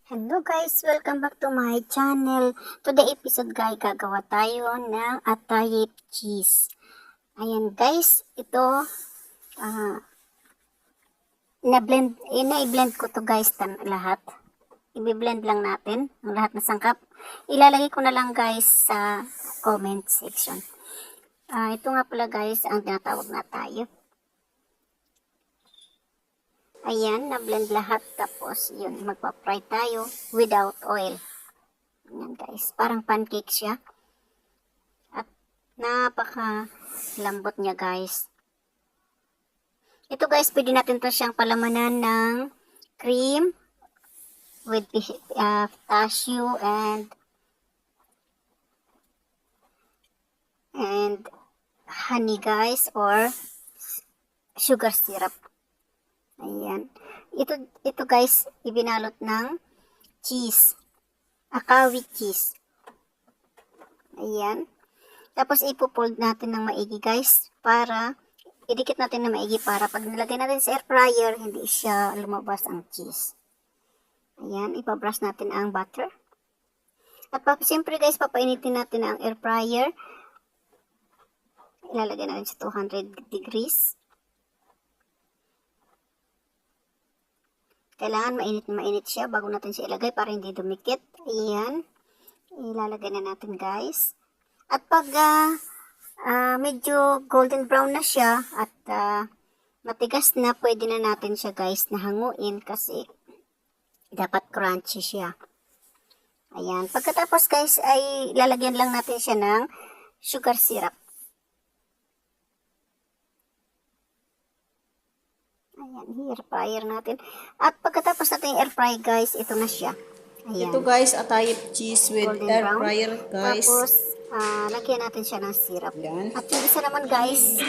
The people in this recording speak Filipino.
Hello guys, welcome back to my channel. Today episode guys, gagawa tayo ng atayip cheese. Ayan guys, ito i-blend ko to guys lahat. I-blend lang natin ang lahat na sangkap. Ilalagay ko na lang guys sa comment section. Ito nga pala guys ang tinatawag na tayo. Ayan, na-blend lahat. Tapos, yun, magpa-fry tayo without oil. Ayan guys, parang pancake siya. At napaka-lambot niya guys. Ito guys, pwede natin to siyang palamanan ng cream with cashew and honey guys, or sugar syrup. Ayan. Ito guys, ibinalot ng cheese. Akawi cheese. Ayan. Tapos ipo-fold natin ng maigi guys, para idikit natin ng maigi para pag nilagay natin sa air fryer, hindi siya lumabas ang cheese. Ayan, ipabrush natin ang butter. At siyempre guys, papainitin natin ang air fryer. Ilalagay natin sa 200 degrees. Kailangan mainit siya bago natin siya ilagay para hindi dumikit. Ayan. Ilalagay na natin guys. At pag medyo golden brown na siya at matigas na, pwede na natin siya guys na hanguin kasi dapat crunchy siya. Ayan. Pagkatapos guys ay lalagyan lang natin siya ng sugar syrup. Ayan, air fryer natin. At pagkatapos natin air fry guys, ito na siya. Ayan. Ito guys, atayip cheese with Golden air brown. fryer guys. Tapos, lagyan natin siya ng syrup. Ayan. At yung isa naman guys,